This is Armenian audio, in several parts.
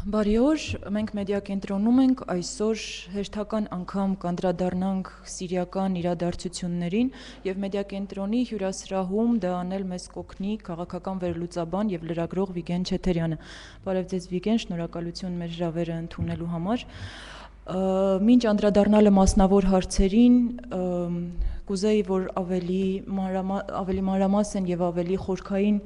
Բարի օր, մենք մեդիա կենտրոնում ենք այսօր հերթական անգամ կանդրադառնանք սիրիական իրադարձություններին եւ մեդիա կենտրոնի հյուրասրահում դա անել մեզ կօգնի քաղաքական վերլուծաբան եւ լրագրող Վիգեն Չեթերյանը։ Բարև ձեզ Վիգեն, շնորհակալություն մեր հրավերը ընդունելու համար։ Մինչ անդրադառնալը մասնավոր հարցերին, կուզեի, որ ավելի մանրամասն եւ ավելի խորքային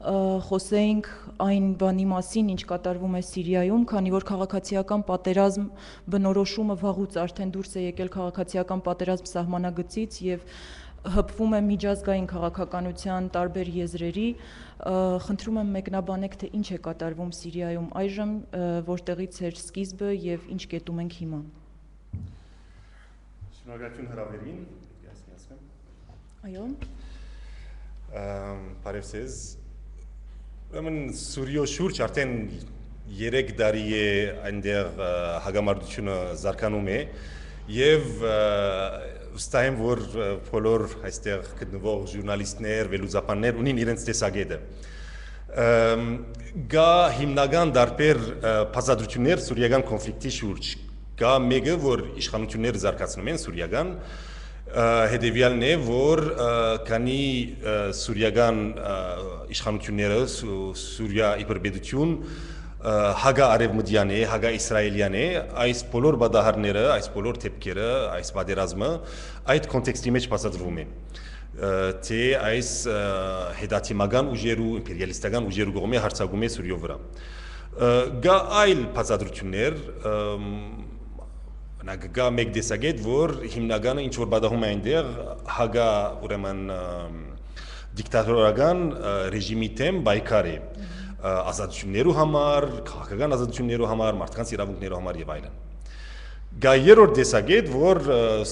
խոսեինք այն բանի մասին, ինչ կատարվում է Սիրիայում, քանի որ քաղաքացիական պատերազմ բնորոշումը վաղուց արդեն դուրս է եկել քաղաքացիական պատերազմ սահմանագծից եւ հպվում է միջազգային քաղաքականության տարբեր եզրերի, խնդրում եմ մեկնաբանեք, թե ինչ է կատարվում Սիրիայում այժմ, որտեղից էր սկիզբը եւ ինչ կետում ենք հիմա։ Շնորհակալություն հրավերին, Այո։ Բարև ձեզ։ Ուրեմն Սուրիո շուրջ արդեն 3 տարի է այնտեղ հագամարտությունը զարգանում է եւ վստահ եմ, որ բոլոր այստեղ գտնվող ժուրնալիստներ, վերլուծաբաններ ունին իրենց տեսակետը։ Գա հիմնական տարբեր բացատրություններ սուրիական կոնֆլիկտի շուրջ։ Գա մեկը, որ իշխանությունները զարգացնում են սուրիական հետևյալն է, որ քանի սուրիական իշխանությունները Սուրիա իբրբեդություն հագա-արևմտյան է, հագա-իսրայելյան է, այս բոլոր բադահարները, այս բոլոր թեփքերը, այս պատերազմը այդ կոնտեքստի մեջ բացատրվում են, թե այս հետադիմական ուժերու, իմպերիալիստական ուժերու կողմի հարձակում է Սուրիո վրա։ Գա այլ բացատրություններ, Գա մեկ տեսակետ, որ հիմնականը ինչ որ բադահում է այնտեղ հագա ուրեմն դիկտատորական ռեժիմի դեմ պայքար է ազատություններու համար, քաղաքական ազատություններու համար, մարդկանց իրավունքներու համար եւ այլն։ Գա երրորդ տեսակետ, որ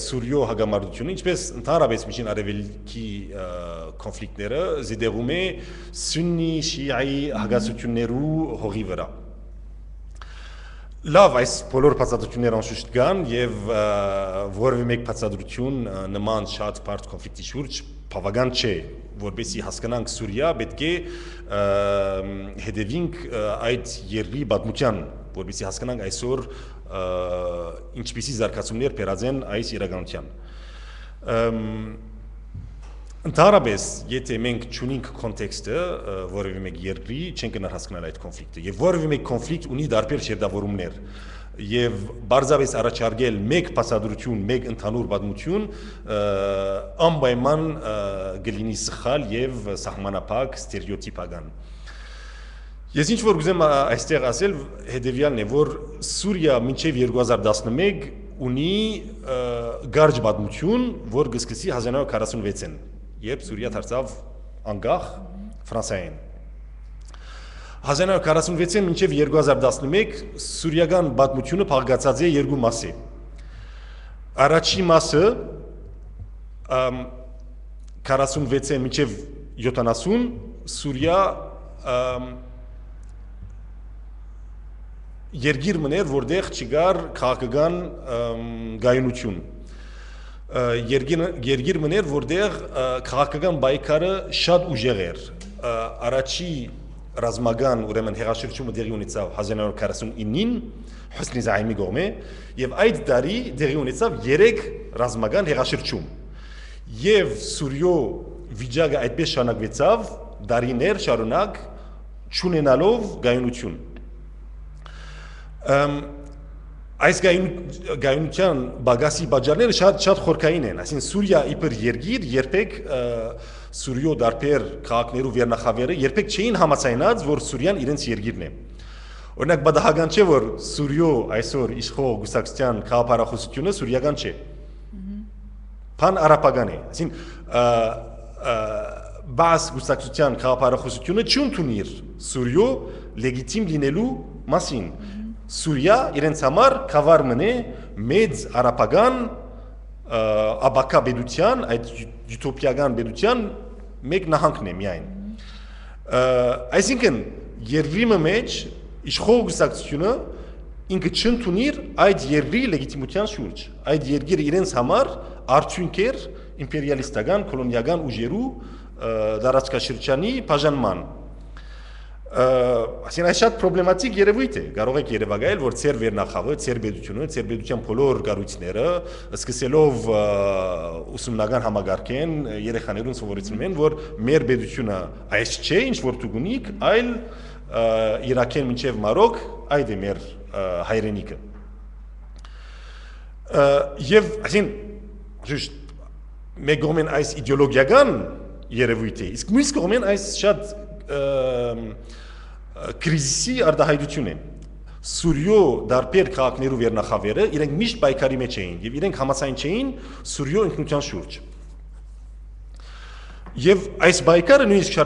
Սուրիո հագամարտությունը, ինչպես ընդհանրապես միջին արևելքի կոնֆլիկտները զիդեղում է սուննի, շիայի հագասություններու հողի վրա։ Լավ, այս բոլոր բացատրությունները անշուշտ կան եւ որևէ մեկ բացատրություն նման շատ բարդ կոնֆլիկտի շուրջ բավական չէ, որպեսզի հասկանանք Սուրիա, պետք է հետևենք այդ երկրի պատմության, որպեսզի հասկանանք այսօր ինչպիսի զարգացումներ բերած են այս իրականության։ Ընդհանրապես, եթե մենք չունենք կոնտեքստը որևէ մեկ երկրի, չենք կարող հասկանալ այդ կոնֆլիկտը, եւ որևէ մեկ կոնֆլիկտ ունի տարբեր շերտավորումներ, եւ բարձրապես առաջարկել մեկ բացատրություն, մեկ ընդհանուր պատմություն անպայման կլինի սխալ եւ սահմանափակ ստերեոտիպական։ Ես ինչ որ կուզեմ այստեղ ասել, հետեւյալն է, որ Սուրիա մինչեւ 2011 ունի գարջ պատմություն, որ կսկսի 1946-ին, երբ Սուրիա դարձավ անկախ Ֆրանսիային։ 1946-ին մինչև 2011 սուրիական պատմությունը փաղկացած է երկու մասի։ Առաջին մասը 46-ին մինչև 70 Սուրիա երկիր մներ, որտեղ չկար քաղաքական գայունություն։ Երկիր մներ, որտեղ քաղաքական պայքարը շատ ուժեղ էր։ Առաջի ռազմական ուրեմն հեղաշրջումը դեղի ունեցավ 1949-ին Հոսնի Զայմի կողմէ եւ այդ տարի դեղի ունեցավ 3 ռազմական հեղաշրջում։ Եվ Սուրիո վիճակը այդպես շարունակվեցավ դարիներ շարունակ չունենալով գայունություն։ Այս գայունության բագասի բաժարները շատ խորքային են, այսինքն Սուրիա իբր երկիր երբեք Սուրիո դարբեր քաղաքներու վերնախավերը երբեք չէին համաձայնած, որ Սուրիան իրենց երկիրն է։ Օրինակ բադահական չէ, որ Սուրիո այսօր իշխող գուսակցության քաղաքապարախոսությունը սուրիական չէ։ Pan-արաբական է, այսինքն բաց գուսակցության քաղաքապարախոսությունը չընդունիր Սուրիո լեգիտիմ լինելու մասին։ Սուրիա իրենց համար կավար մնե մեծ արաբական աբակա բեդության, այդ յուտոպիական բեդության մեկ նահանգն է միայն։ Այսինքն երկրի մեջ իշխող գուսակցությունը ինքը չընդունիր այդ երկրի լեգիտիմության շուրջ։ Այդ երկիրը իրենց համար արդյունք էր իմպերիալիստական, կոլոնիալական ուժերու դարաշրջանի բաժանման։ Այսինքն այս շատ պրոբլեմատիկ երևույթ է կարող եք երևակայել որ ծեր վերնախավը ծեր պետությունը ծեր պետության բոլոր կառույցները սկսելով ուսումնական համագարկեն երեխաներուն սովորեցնում են որ մեր պետությունը այս չէ ինչ որ դուք ունիք այլ Իրաքեն մինչև Մարոկ այդ է մեր հայրենիքը եւ այսինքն ճիշտ մեկ կողմեն այս իդեոլոգիական երևույթ է իսկ մյուս կողմեն այս շատ կրիզիսի արտահայտություն են Սուրյո դարբեր քաղաքներու վերնախավերը իրենք միշտ պայքարի մեջ էին եւ իրենք համաձայն չէին Սուրյո ինքնության շուրջ եւ այս պայքարը նույնիսկ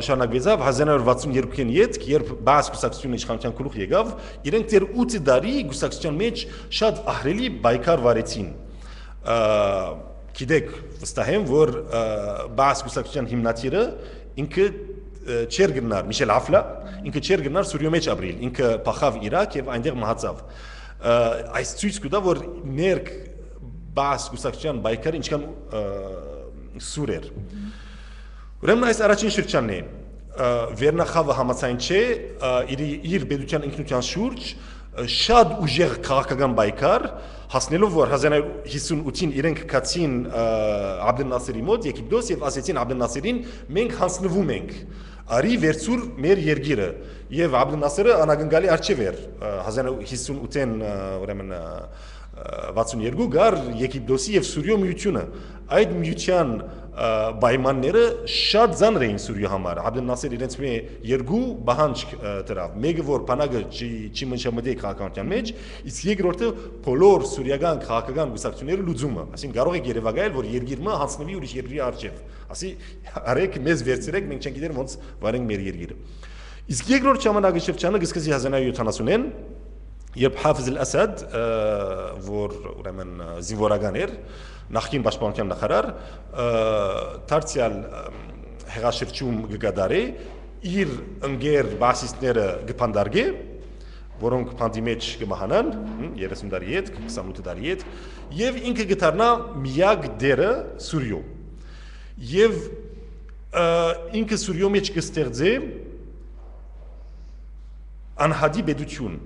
շարունակվեցավ 1962-ին յետք երբ բաց գուսակցությունը իշխանության գլուխ եկավ իրենք դեռ 8 տարի գուսակցության մեջ շատ ահռելի պայքար վարեցին գիտեք վստահ եմ որ բաց գուսակցության հիմնադիրը ինքը չեր գնար Միշել Աֆլա ինքը չեր գնար Սուրյո մեջ ապրիլ ինքը փախավ Իրաք եւ այնտեղ մահացավ այս ցույց կտա որ ներք բաց գուսակցության պայքարը ինչքան սուր էր ուրեմն այս առաջին շրջանն է վերնախավը համաձայն չէ իր պետության ինքնության շուրջ շատ ուժեղ քաղաքական պայքար հասնելով որ 1958-ին իրենք կացին Աբդել Նասերի մոտ Եգիպտոս եւ ասեցին Աբդել Նասերին մենք հանձնվում ենք արի վերցուր մեր երկիրը եւ Աբդել Նասերը անագնկալի արժեվ էր 1958-ին ուրեմն 62 գար Եգիպտոսի եւ Սուրյո միությունը այդ միության պայմանները շատ ծանր էին Սուրյո համար Աբդել Նասեր իրենց մի երկու բանջ դրավ մեկը որ բանակը չի մնշամդի քաղաքականության մեջ իսկ երկրորդը բոլոր սուրիական քաղաքական գուսակցությունների լուծումը այսինքն կարող եք երևակայել որ երկիրը հանձնվի ուրիշ երկրի արժեվ ասի արեք մեզ վերցրեք մենք չենք գիտեր ոնց վարենք մեր երկիրը իսկ երկրորդ ժամանակաշրջանը գսկսի 1970-ին երբ Հաֆիզ Ասադ որ ուրեմն զինվորական էր նախկին պաշտպանության նախարար դարձյալ հեղաշրջում կգադարի իր ընկեր բասիստները կփանդարգի որոնք փանդի մեջ կմահանան 30 տարի հետ 28 տարի հետ եւ ինքը կդառնա միակ դերը Սուրյո եւ ինքը Սուրյո մեջ կստեղծի անհադի պետություն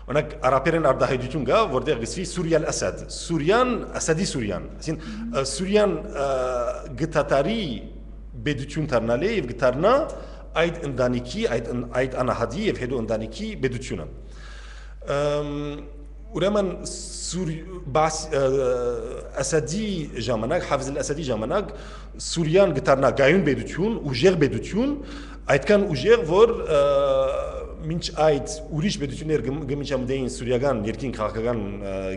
Օրինակ արաբերեն արտահայտություն կա, որտեղ գսվի Սուրիալ Ասադ, Սուրյան, Ասադի Սուրյան, այսինքն Սուրյան գտատարի պետություն դառնալ է եւ գտարնա այդ ընտանիքի, այդ անահադի եւ հետո ընտանիքի պետությունը։ Ուրեմն Ասադի ժամանակ, Հաֆիզ Ասադի ժամանակ Սուրյան գտարնա գայուն պետություն, ուժեղ պետություն, այդքան ուժեղ, որ մինչ այդ ուրիշ պետություններ գմիջամդեին սուրիական երկին քաղաքական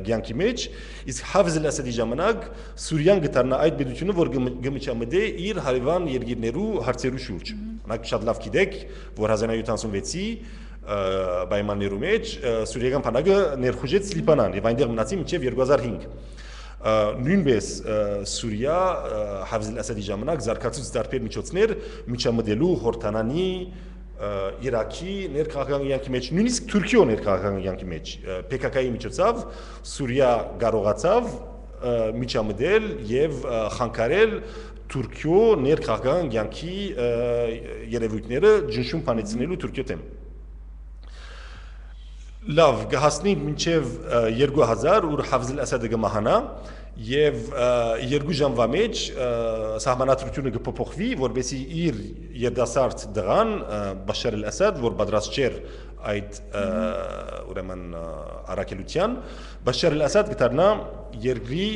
կյանքի մեջ, իսկ Հաֆիզ Ասադի ժամանակ Սուրիան գտարնա այդ պետությունը, որ գմիջամդե իր հարևան երկիրներու հարցերու շուրջ։ Օրինակ շատ լավ գիտեք, որ 1976-ի պայմաններու մեջ սուրիական բանակը ներխուժեց Լիբանան եւ այնտեղ մնացի մինչեւ 2005 նույնպես Սուրիա Հաֆիզ Ասադի ժամանակ զարգացած տարբեր միջոցներ միջամդելու Հորդանանի Իրաքի ներքաղաքական կյանքի մեջ, նույնիսկ Թուրքիո ներքաղաքական կյանքի մեջ, PKK-ի միջոցով Սուրիա կարողացավ միջամդել եւ խանգարել Թուրքիո ներքաղաքական կյանքի երևույթները ջնշում բանեցնելու Թուրքիո դեմ։ Լավ, գահասնենք մինչև 2000 ուր Հաֆիզ Ասադը կմահանա եւ երկու ժամվա մեջ սահմանադրությունը կփոփոխվի, որբեսի իր երդասարդ դղան Բաշար Ասադ, որ պատրաստ չէր այդ ուրեմն առաքելության, Բաշար Ասադ կդառնա երկրի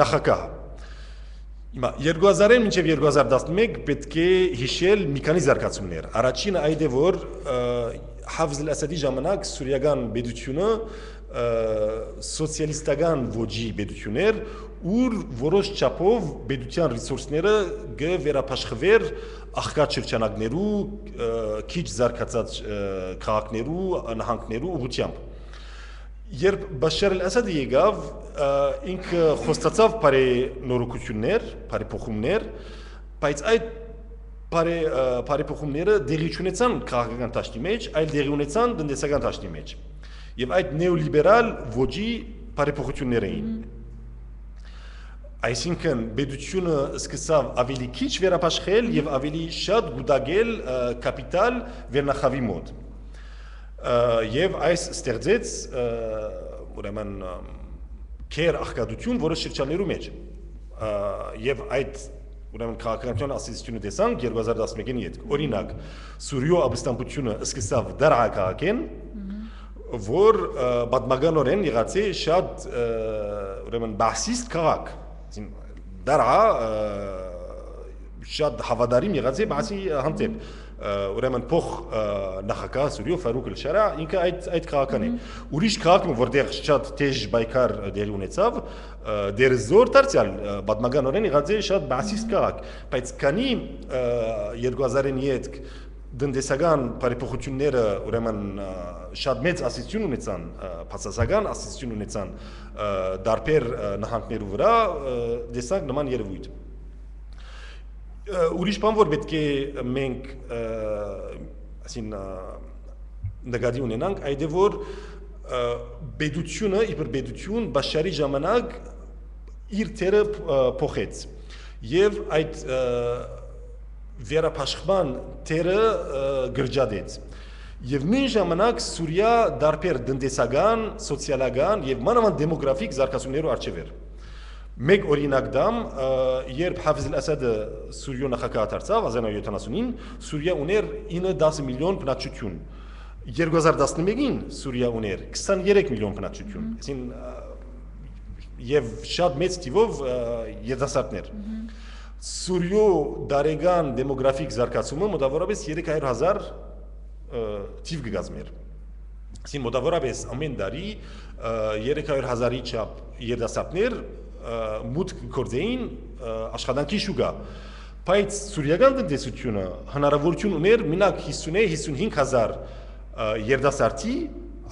նախագահ։ Հիմա 2000-ին մինչև 2011 պետք է հիշել մի քանի զարգացումներ։ Առաջինը այդ է, որ Հաֆիզ Ասադի ժամանակ սուրիական պետությունը սոցիալիստական ոճի պետություն էր, ուր որոշ չափով պետության ռեսուրսները կվերապաշխվեր աղքատ շրջանակներու, քիչ զարգացած քաղաքներու, նահանգներու ուղղությամբ։ Երբ Բաշար Ասադը եկավ, ինքը խոստացավ բարի նորոգություններ, բարի փոխումներ, բայց այդ բարի փոխումները դեղի չունեցան քաղաքական դաշտի մեջ, այլ դեղի ունեցան տնտեսական դաշտի մեջ։ Եվ այդ նեոլիբերալ ոճի բարի փոխություններ էին։ Այսինքն բեդությունը սկսավ ավելի քիչ վերապաշխել եւ ավելի շատ գուտագել կապիտալ վերնախավի մոտ եւ այս ստեղծեց ուրեմն քեր աղքատություն, որը շրջաններու մեջ եւ այդ ուրեմն քաղաքական ասոցիացիոնը տեսանք 2011-ին յետ օրինակ Սուրիո ապստամբությունը սկսավ դարա քաղաքեն որ բադմագանորեն եղած է շատ ուրեմն բասիստ քաղաք դարա շատ հավատարիմ եղած է բասի հանդեպ ուրեմն փոխ նախագահ Սուրիո Ֆարուկ Էլ-Շարա ինքը այդ քաղաքն է ուրիշ քաղաքը որտեղ շատ թեժ բայկար դեր ունեցավ դերզոր դարձյալ բադմագանորեն եղած է շատ բասիստ քաղաք բայց քանի 2007 դնդեսական բարեփոխությունները ուրեմն շատ մեծ ասացություն ունեցան փաստացական ասացություն ունեցան դարբեր նահանգներու վրա դեսակ նման երևույթ ուրիշ բան որ պետք է մենք ասին նկատի ունենանք այդ է որ բեդությունը իբր բեդություն բաշարի ժամանակ իր թերը փոխեց եւ այդ վերապաշխման թերը գրճադեց եւ նույն ժամանակ Սուրիա դարբեր տնտեսական, սոցիալական եւ մանավանդ դեմոգրաֆիկ զարգացումներով արժեվ էր մեկ օրինակ դամ երբ Հաֆիզ Ալ-Ասադը Սուրիո նախագահ դարձավ 1979-ին Սուրիա ուներ 9-10 միլիոն բնակչություն 2011-ին Սուրիա ուներ 23 միլիոն բնակչություն այսին եւ շատ մեծ թիվով երիտասարդներ Սուրիո դարեգան դեմոգրաֆիկ զարգացումը մոտավորապես 300,000 թիվ կգազմեր այսին մոտավորապես ամեն տարի 300,000-ի չափ երիտասարդներ մուտք գործեին աշխատանքի շուկա բայց սուրիական տնտեսությունը հնարավորություն ուներ մենակ 50-55,000 երիտասարդի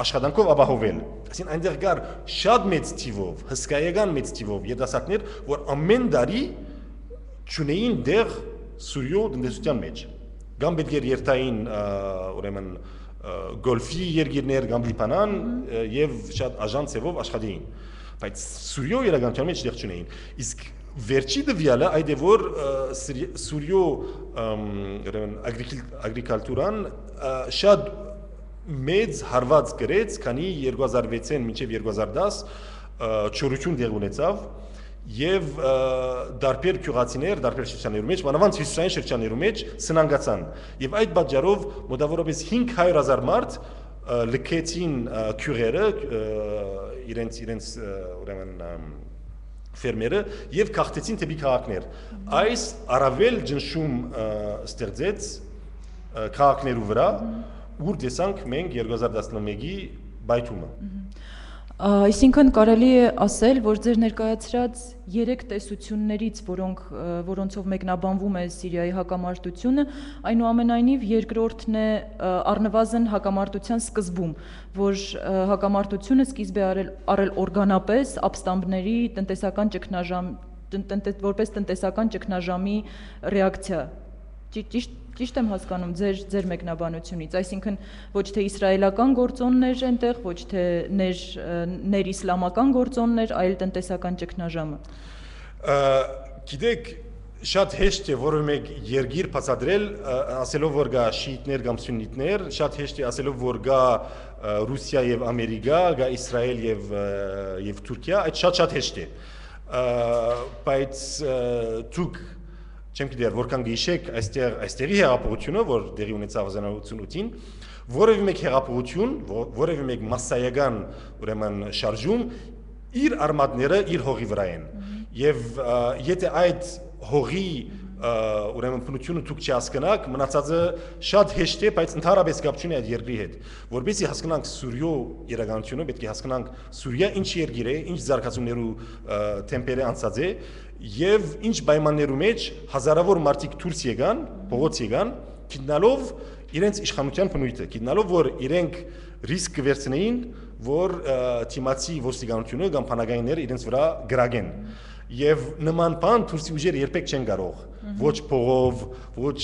աշխատանքով ապահովել այսին այնտեղ կար շատ մեծ թիվով հսկայական մեծ թիվով երիտասարդներ որ ամեն տարի չունեին դեղ Սուրիո տնտեսության մեջ կամ պետք էր երթային ուրեմն գոլֆի երկիրներ կամ լիբանան եւ շատ աժան ծևով աշխատեին բայց Սուրիո իրականության մեջ դեղ չունեին իսկ վերջի դվյալը այդ է որ Սուրիո ագրիկալտուրան շատ մեծ հարված գրեց քանի 2006-ին մինչև 2010 չորություն դեղ ունեցավ եւ դարբեր քյուղացիներ դարբեր շրջաններու մեջ մանավանդ հյուսիսային շրջաններու մեջ սնանգացան եւ այդ պատճառով մոտավորապես 500,000 մարդ լքեցին քյուղերը իրենց ուրեմն ֆերմերը եւ քաղցեցին դեպի քաղաքներ այս առավել ճնշում ստեղծեց քաղաքներու վրա ուր տեսանք մենք 2011-ի բայթումը Այսինքն կարելի է ասել, որ ձեր ներկայացրած 3 տեսություններից, որոնցով մեկնաբանվում է Սիրիայի հակամարտությունը, այնուամենայնիվ երկրորդն է առնվազն հակամարտության սկզբում, որ հակամարտությունը սկիզբ է արել օրգանապես ապստամբների որպես տնտեսական ճգնաժամի ռեակցիա։ Ճիշտ եմ հասկանում ձեր մեկնաբանությունից, այսինքն ոչ թե իսրայելական գործոններ այնտեղ, ոչ թե ներիսլամական գործոններ, այլ տնտեսական ճգնաժամը։ Գիտեք, շատ հեշտ է որևէ մեկ երկիր բացատրել, ասելով որ գա շիիտներ կամ սուննիտներ, շատ հեշտ է ասելով որ գա Ռուսիա եւ Ամերիկա, գա Իսրայել եւ Թուրքիա, այդ շատ հեշտ է։ Բայց դուք չեմ գիտեր որքան գիշեք այստեղի հեղափոխությունը, որ դեղի ունեցավ 1988-ին, որևէ մեկ հեղափոխություն, որևէ մեկ մասսայական ուրեմն շարժում իր արմատները իր հողի վրա են։ Եվ եթե այդ հողի ուրեմն բնությունը դուք չհասկանաք, մնացածը շատ հեշտ է, բայց ընդհանրապես կապ չունի այդ երկրի հետ։ Որովհետեւ հասկանանք Սուրիո իրականությունը, պետք է հասկանանք Սուրիա ինչ երկիր է, ինչ զարգացումներու տեմպերը անցած է, եւ ինչ պայմաններու մեջ հազարավոր մարդիկ դուրս եկան, փողոց եկան, գտնալով իրենց իշխանության բնույթը, գտնալով որ իրենք ռիսկ կվերցնեին, որ թիմացի ոստիկանությունը կամ բանակայինները իրենց վրա գրագեն։ Եվ նման բան թուրքի ուժերը երբեք չեն կարող ոչ փողով, ոչ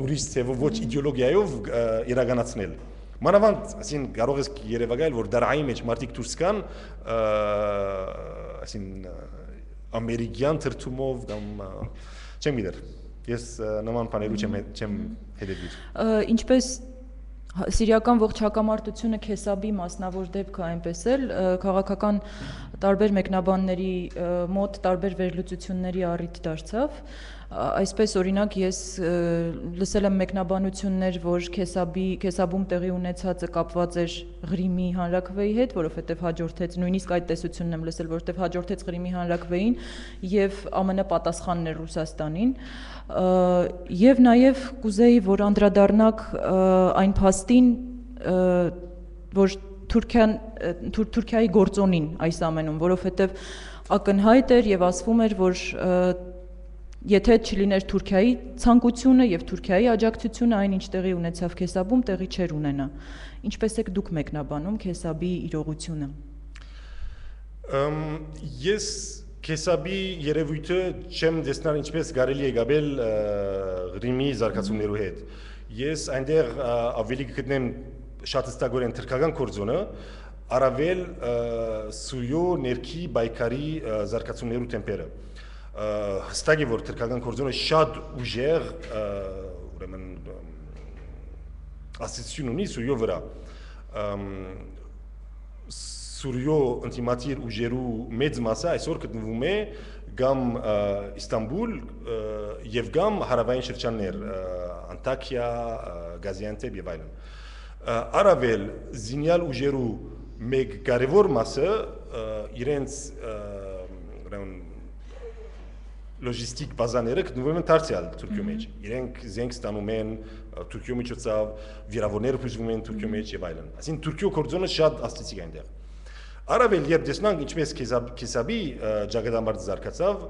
ուրիշ ծևով, ոչ իդեոլոգիայով իրականացնել։ Մանավանդ, ասին կարող ես երևակայել, որ դարայի մեջ մարդիկ դուրս կան այսին ամերիկյան թրթումով կամ չեմ գիտեր ես նման բաներու չեմ հետևիր ինչպես Սիրիական ողջ հակամարտությունը Քեսաբի մասնավոր դեպքը այնպես էլ քաղաքական տարբեր մեկնաբանների մոտ տարբեր վերլուծությունների առիթ դարձավ այսպես օրինակ ես լսել եմ մեկնաբանություններ որ Քեսաբում տեղի ունեցածը կապված էր Ղրիմի հանրաքվեի հետ որովհետև հաջորդեց նույնիսկ այդ տեսությունն եմ լսել որովհետև հաջորդեց Ղրիմի հանրաքվեին եւ ԱՄՆ պատասխանն էր Ռուսաստանին եւ նաեւ կուզեի որ անդրադառնաք այն փաստին որ Թուրքիայի գործոնին այս ամենում որովհետեւ ակնհայտ էր եւ ասվում էր որ եթե չլիներ Թուրքիայի ցանկությունը եւ Թուրքիայի աջակցությունը այն ինչ տեղի ունեցավ Քեսաբում տեղի չէր ունենա ինչպես եք դուք մեկնաբանում Քեսաբի իրողությունը ես Քեսաբի երևույթը չեմ դեսնար ինչպես կարելի է գաբել Ղրիմի զարգացումներու հետ ես այնտեղ ավելի կգտնեմ շատ հստակորեն թրքական կորձոնը առավել սույո ներքի բայկարի զարգացումներու տեմպերը հստակ է որ թրքական կորձոնը շատ ուժեղ ուրեմն ասացություն ունի սույո վրա Սուրյո ինտիմատիր ուժերու մեծ մասը այսօր գտնվում է գամ Իստանբուլ եւ գամ հարավային շրջաններ Անտակիա, Գազիանտեփ եւ այլն առավել զինյալ ուժերու մեկ կարևոր մասը իրենց լոջիստիկ բազաները գտնվում են դարձյալ Թուրքիո մեջ իրենք զենք ստանում են Թուրքիո միջոցով վիրավորները բուժվում են Թուրքիո մեջ եւ այլն այսինքն Թուրքիո կորձոնը շատ աստիճան է այնտեղ Առավել երբ տեսնանք ինչպես Քեսաբի ճակատամարտը զարգացավ,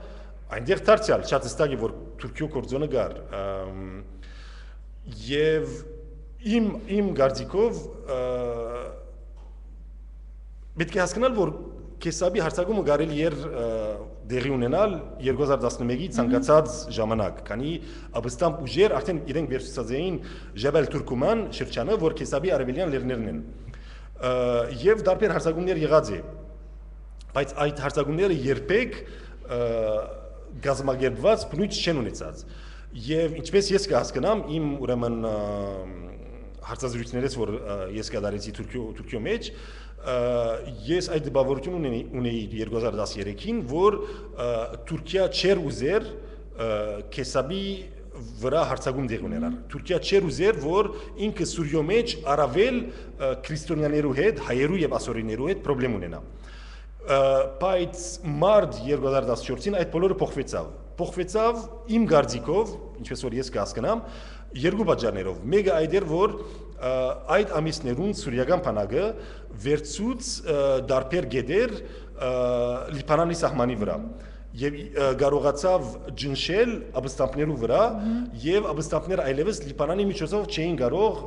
այնտեղ դարձյալ շատ հստակ է որ Թուրքիո կորձոնը գար եւ իմ գարձիկով պետք է հասկանալ որ Քեսաբի հարցակումը կարելի էր դեղի ունենալ 2011-ի ցանկացած ժամանակ, քանի Աբստան ուժեր արդեն իրենք վերցուցած էին Ջաբալ Թուրքուման շրջանը, որ Քեսաբի արևելյան լեռներն են Եվ դարբեր հարցակումներ եղած է, բայց այդ հարցակումները երբեք գազմագերբված բնույթ չեն ունեցած Եվ ինչպես ես կհասկանամ իմ ուրեմն հարցազրույցներից որ ես կդարեցի Թուրքիո մեջ ես այդ դպավորություն ունեի 2013-ին որ Թուրքիա չեր ուզեր Քեսաբի վրա հարցակում դեղ ունենալ Թուրքիա չեր ուզեր որ ինքը Սուրյո մեջ առավել քրիստոնյաներու հետ հայերու եւ ասորիներու հետ խնդրեմ ունենա բայց մարտ 2014-ին այդ բոլորը փոխվեցավ իմ գարձիկով ինչպես որ ես կհասկանամ երկու պատճառներով մեկը այդ էր որ այդ ամիսներուն սուրիական բանակը վերցուց դարբեր գետեր Լիբանանի սահմանի վրա Եվ կարողացավ ջնշել աբստամբներու վրա եւ աբստամբները այլևս Լիբանանի միջոցով չէին կարող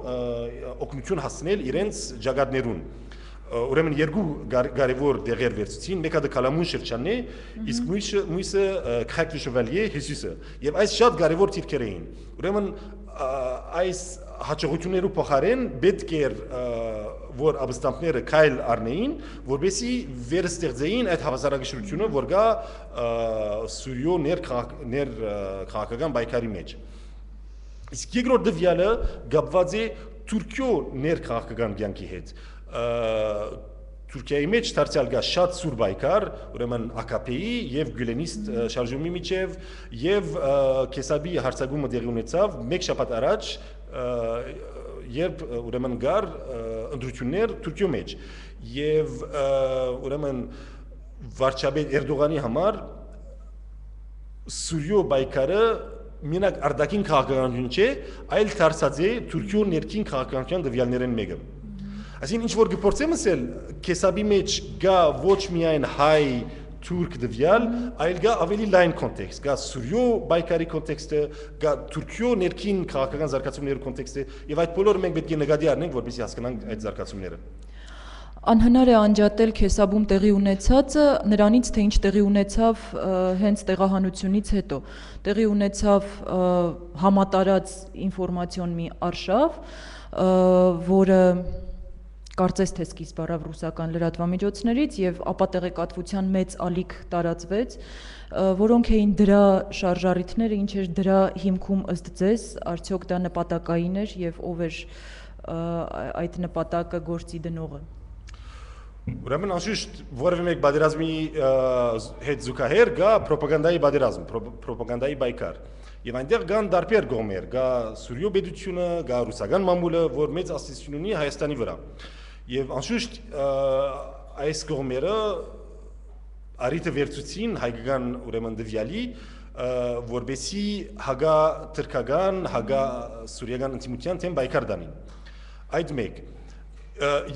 օգնություն հասնել իրենց ջագատներուն ուրեմն երկու կարևոր դեղեր վերցուցին մեկը դա Կալամուն շրջանն է իսկ մյուսը Քայք Շևալիե Հիսուսը եւ այս շատ կարևոր դիրքեր էին ուրեմն այս հաջողություններու փոխարեն պետք էր որ աբստամբները քայլ առնեին որբեսի վերստեղծեին այդ հավասարակշռությունը որ գա Սուրյո ներ քաղաքական բայկարի մեջ իսկ երկրորդ դվյալը գապված է Թուրքիո ներ քաղաքական կյանքի հետ Թուրքիայի մեջ դարձյալ գա շատ սուր բայկար, ուրեմն AKP-ի եւ Գյուլենիստ շարժումի միջև եւ Քեսաբի հարցակումը դեղի ունեցավ մեկ շաբաթ առաջ երբ ուրեմն գար ընդրություններ Թուրքիո մեջ եւ ուրեմն վարչապետ Էրդողանի համար Սուրյո բայկարը մենակ արտաքին քաղաքականություն չէ, այլ դարձած է Թուրքիո ներքին քաղաքականության դվյալներն մեկը Այսինքն ինչ որ գործեմ ասել Քեսաբի մեջ գա ոչ միայն հայ թուրք դվյալ, այլ գա ավելի լայն կոնտեքստ, գա Սուրյո բայկարի կոնտեքստը, գա Թուրքիո ներքին քաղաքական զարգացումների կոնտեքստը, եւ այդ բոլորը մենք պետք է նկատի առնենք, որպեսզի հասկանանք այդ զարգացումները։ Անհնար է անջատել Քեսաբում տեղի ունեցածը նրանից թե ինչ տեղի ունեցավ հենց տեղահանությունից հետո տեղի ունեցավ համատարած ինֆորմացիոն մի արշավ որը կարծես թե սկիզբ առավ ռուսական լրատվամիջոցներից եւ ապա տեղեկատվության մեծ ալիք տարածվեց, որոնք էին դրա շարժառիթները, ինչ էր դրա հիմքում ըստ ձեզ, արդյոք դա նպատակային էր եւ ով էր այդ նպատակը գործի դնողը։ Ուրեմն անշուշտ որևէ մեկ բادرազմի հետ զուգահեռ գա ռոպագանդայի բادرազմ, ռոպագանդայի բայկար։ Եվ այնտեղ կան դարբեր կողմեր, կա Սուրիո պետությունը, կա ռուսական մամուլը, որ մեծ ազդեցություն ունի Հայաստանի վրա։ Եվ անշուշտ այս կողմերը արիթը վերցուցին հայկական ուրեմն դվյալի, որբեսի հագա թրքական, հագա սուրիական ինտիմության թեմ բայկար դանին։ Այդ մեկ։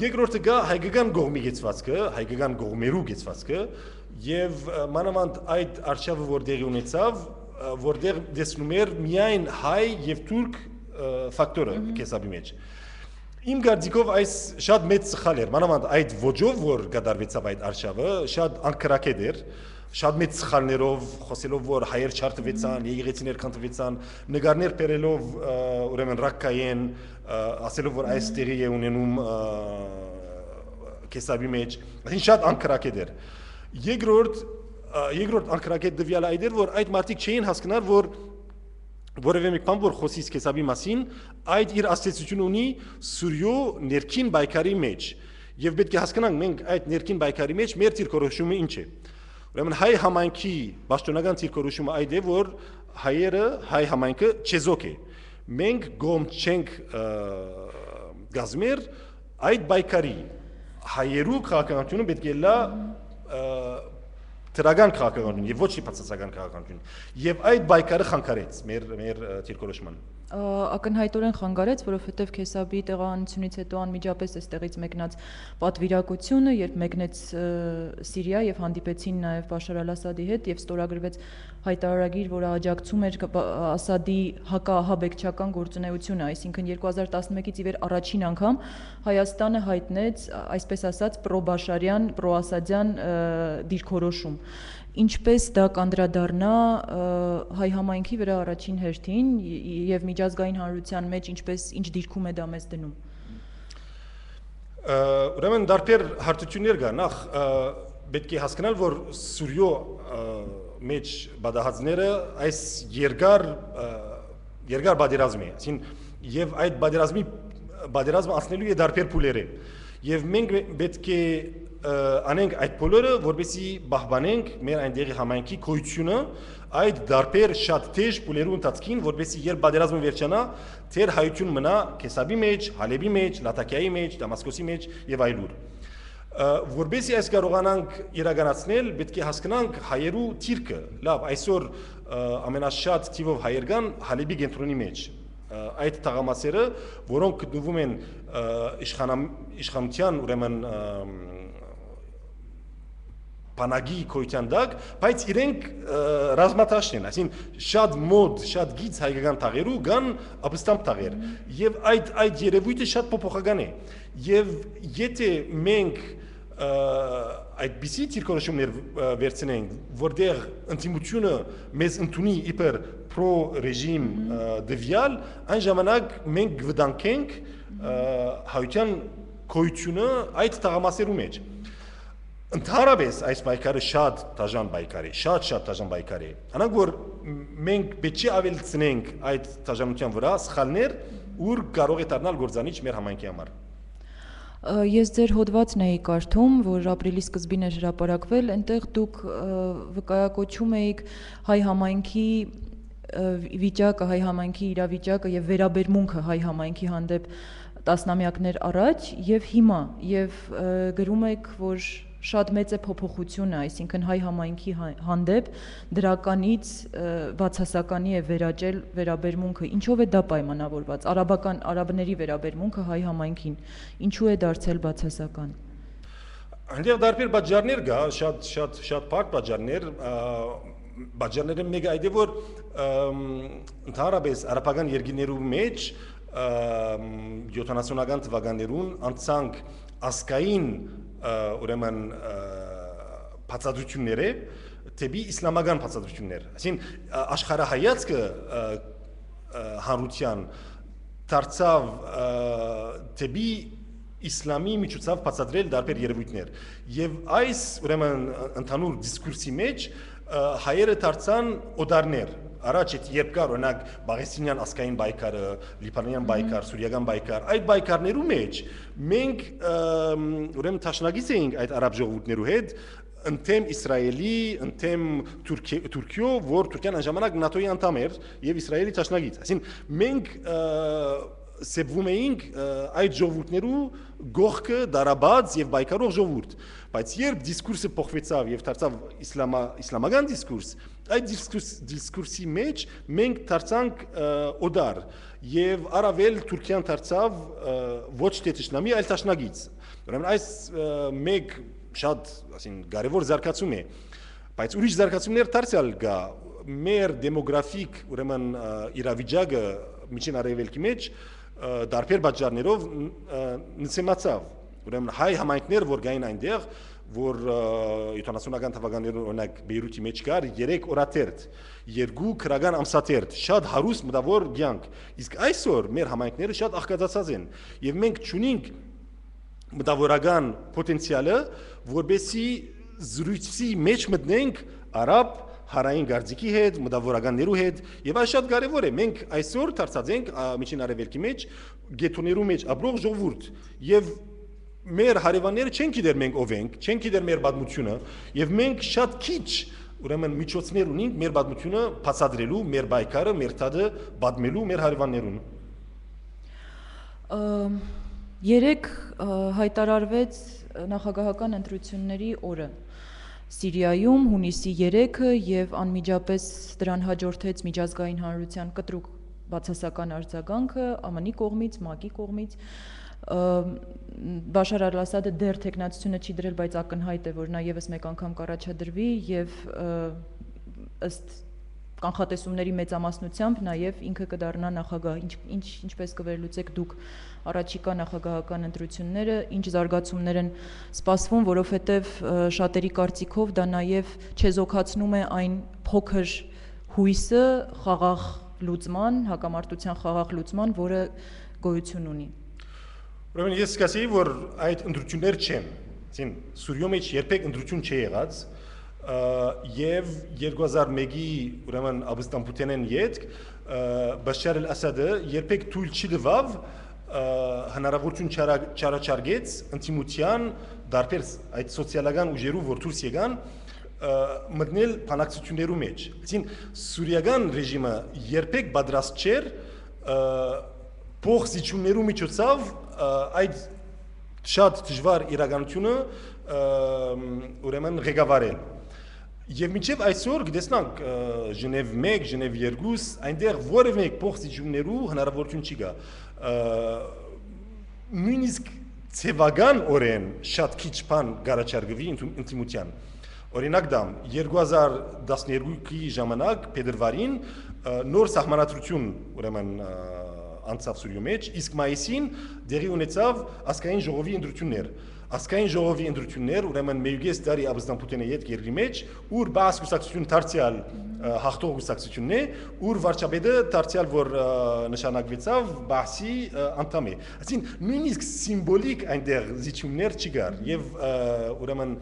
Երկրորդը գա հայկական կողմի գեցվածքը, հայկական կողմերու գեցվածքը, եւ մանավանդ այդ արշավը որ դեղի ունեցավ, որտեղ դեսնում էր միայն հայ եւ թուրք ֆակտորը կեսաբի մեջ։ Իմ գարդիկով այս շատ մեծ սխալ էր, մանավանդ այդ ոճով որ կդարվեցավ այդ արշավը, շատ անկրակետ էր, շատ մեծ սխալներով, խոսելով որ հայեր չարտվեցան, եղեղեցիներ քանթվեցան, նկարներ բերելով ուրեմն ռակկայեն, ասելով որ այս տեղի է ունենում կեսաբի մեջ, այսինքն շատ անկրակետ էր։ Երկրորդ անկրակետ դվյալը այդ էր, որ այդ մարդիկ չէին հասկանալ, որ որևէ մեկ բան որ խոսից կեսաբի մասին, այդ իր աստեցություն ունի Սուրիո ներքին բայկարի մեջ։ Եվ պետք է հասկանանք մենք այդ ներքին բայկարի մեջ մեր դիրքորոշումը ինչ է։ Ուրեմն հայ համայնքի պաշտոնական դիրքորոշումը այդ է, որ հայերը, հայ համայնքը չեզոք է։ Մենք գոմ չենք գազմեր այդ բայկարի հայերու քաղաքականությունը պետք է լա Թրագան քաղաքականություն եւ ոչ թե բացասական քաղաքականություն եւ այդ բայկարը խանգարեց մեր դիրքորոշման ակնհայտորեն խանգարեց, որովհետև Քեսաբի տեղահանությունից հետո անմիջապես էստեղից մեկնած պատվիրակությունը, երբ մեկնեց Սիրիա եւ հանդիպեցին նաեւ Բաշար al-Ասադի հետ եւ ստորագրվեց հայտարարագիր, որը աջակցում էր Ասադի հակաահաբեկչական գործունեությունը, այսինքն 2011-ից ի վեր առաջին անգամ Հայաստանը հայտնեց, այսպես ասած, պրոբաշարյան, պրոասադյան դիրքորոշում։ Ինչպես դա կանդրադառնա հայ համայնքի վրա առաջին հերթին եւ միջազգային հանրության մեջ ինչ դիրքում է դա մեզ դնում։ Ուրեմն դարբեր հարթություններ կա, նախ պետք է հասկանալ, որ Սուրիո մեջ բադահածները այս երկար բادرազմ է, այսինքն եւ այդ բادرազմը անցնելու է դարբեր փուլերը։ Եվ մենք պետք է անենք այդ բոլորը, որպեսզի պահպանենք մեր այնտեղի համայնքի գոյությունը այդ դարբեր շատ թեժ փուլերու ընթացքին, որպեսզի երբ բادرազմը վերջանա, թեր հայություն մնա Քեսաբի մեջ, Հալեբի մեջ, Լատակիայի մեջ, Դամասկոսի մեջ եւ այլուր։ Որպեսզի այս կարողանանք իրականացնել, պետք է հասկանանք հայերու թիրքը։ Լավ, այսօր ամենաշատ թիվով հայեր կան Հալեբի կենտրոնի մեջ։ Այդ տաղամասերը, որոնք գտնվում են իշխանության ուրեմն բանակի կոյության դակ, բայց իրենք ռազմատաշն են, այսինքն շատ մոդ, շատ գից հայկական թաղերու կան ապստամբ թաղեր, եւ այդ երևույթը շատ փոփոխական է, եւ եթե մենք այդպիսի դիրքորոշումներ վերցնենք, որտեղ ընդդիմությունը մեզ ընդունի իբր պրո-ռեժիմ դվյալ, այն ժամանակ մենք կվտանգենք հայության գոյությունը այդ տաղամասերու մեջ։ Ընդհանրապես այս բայկարը շատ դաժան բայկար է, շատ դաժան բայկար է։ Անանք որ մենք պետք է ավելցնենք այդ դաժանության վրա սխալներ, ուր կարող է դառնալ գործանիչ մեր համայնքի համար։ Ես ձեր հոդվածն էի կարդում, որ ապրիլի սկզբին էր հրապարակվել, այնտեղ դուք վկայակոչում էիք հայ համայնքի վիճակը, հայ համայնքի իրավիճակը եւ վերաբերմունքը հայ համայնքի հանդեպ տասնամյակներ առաջ եւ հիմա եւ գրում եք, որ շատ մեծ է փոփոխությունը, այսինքն հայ համայնքի հանդեպ դրականից բացասականի է վերաճել վերաբերմունքը։ Ինչով է դա պայմանավորված։ Արաբների վերաբերմունքը հայ համայնքին ինչու է դարձել բացասական։ Այնտեղ դարբեր պատճառներ կա, շատ բարդ պատճառներ, պատճառները մեկը այդ է, որ ընդհանրապես արաբական երկրներու մեջ 70-ական թվականներուն անցանք ասկային ուրեմն բացատրությունները դեպի իսլամական բացատրություններ, այսինքն աշխարհայացքը հանրության դարձավ դեպի իսլամի միջոցով բացատրել դարբեր երևույթներ եւ այս ուրեմն ընդհանուր դիսկուրսի մեջ հայերը դարձան օդարներ առաջ երբ կար օրինակ բաղեսինյան ասկային բայկարը լիբանանյան բայկար սուրիական բայկար այդ բայկարներու մեջ մենք ուրեմն տաշնագից էինք այդ արաբ ժողովուրդներու հետ ընդեմ Իսրայելի ընդեմ Թուրքիո որ Թուրքիան այն ժամանակ նատոյի անդամ էր եւ Իսրայելի տաշնագից այսինքն մենք սեփվում էինք այդ ժողովուրդներու գողքը դարաբաց եւ բայկարող ժողովուրդ բայց երբ դիսկուրսը փոխվեցավ եւ դարձավ իսլամական դիսկուրս այդ դիսկուրսի մեջ մենք դարձանք օդար եւ առավել Թուրքիան դարձավ ոչ թե ճշնամի այլ տաշնագից ուրեմն այս մեկ շատ ասին կարևոր զարգացում է բայց ուրիշ զարգացումներ դարձյալ կա մեր դեմոգրաֆիկ ուրեմն իրավիճակը միջին արևելքի մեջ դարբեր պատճառներով նցեմացավ ուրեմն հայ համայնքներ որ գային այնտեղ որ 70-ական թվականներում օրինակ Բեյրութի մեջ կար 3 օրաթերթ 2 քրական ամսաթերթ շատ հարուստ մտավոր կյանք իսկ այսօր մեր համայնքները շատ աղքատացած են եւ մենք ճունենք մտավորական պոտենցիալը որբեսի զրույցի մեջ մտնենք արաբ հարային գարձիկի հետ, մտավորականներու հետ, եւ այս շատ կարեւոր է։ Մենք այսօր դարձած ենք միջին արևելքի մեջ, գետոներու մեջ ապրող ժողովուրդ եւ մեր հարևանները չեն գիտեր մենք ով ենք, չեն գիտեր մեր պատմությունը եւ մենք շատ քիչ ուրեմն միջոցներ ունենք մեր պատմությունը բացատրելու, մեր բայկարը, մեր տադը պատմելու մեր հարևաններուն։ Երեք հայտարարվեց նախագահական ընտրությունների օրը Սիրիայում հունիսի 3-ը եւ անմիջապես դրան հաջորդեց միջազգային հանրության կտրուկ բացասական արձագանքը ԱՄՆ-ի կողմից, ՄԱԿ-ի կողմից Բաշար Ալ-Ասադը դեռ թեկնածությունը չի դրել, բայց ակնհայտ է, որ նա եւս մեկ անգամ կառաջադրվի եւ ըստ կանխատեսումների մեծամասնությամբ նաեւ ինքը կդառնա նախագահ, ինչպես կվերլուծեք դուք առաջիկա նախագահական ընտրությունները, ինչ զարգացումներ են սպասվում, որովհետև շատերի կարծիքով դա նաև չեզոքացնում է այն փոքր հույսը խաղաղ լուծման, հակամարտության խաղաղ լուծման, որը գոյություն ունի։ Ուրեմն ես կասեի, որ այդ ընտրություններ չեն, այսին Սուրիո մեջ երբեք ընտրություն չի եղած, եւ 2001-ի ուրեմն Աբստամբուտենեն յետք Բաշար Ալ-Ասադը երբեք թույլ չի տվավ հնարավորություն չառաջարկեց ընդդիմության դարբեր այդ սոցիալական ուժերու որ դուրս եկան մտնել բանակցություններու մեջ։ Այսին սուրիական ռեժիմը երբեք պատրաստ չէր փոխզիջումներու միջոցով այդ շատ դժվար իրականությունը ուրեմն ղեկավարել։ Եվ մինչև այսօր գտեսնանք Ժնև 1, Ժնև 2, այնտեղ որևէ մեկ փոխզիջումներու հնարավորություն չի գա։ Նույնիսկ ցեվական օրեն շատ քիչ բան գարաչարգվի ինտիմության։ Օրինակ դամ 2012-ի ժամանակ փետրվարին նոր սահմանադրություն ուրեմն անցավ Սուրիո մեջ, իսկ մայիսին դեղի ունեցավ ազգային ժողովի ընտրություններ։ Ազգային ժողովի ընտրություններ, ուրեմն մեյուգես դարի Աբստամբուտենը յետ գերգի մեջ, ուր բաս կուսակցություն դարձյալ հաղթող կուսակցությունն է, ուր վարչապետը դարձյալ որ նշանակվեցավ բասի անդամ է։ Այսինքն նույնիսկ սիմվոլիկ այնտեղ զիջումներ չկար եւ ուրեմն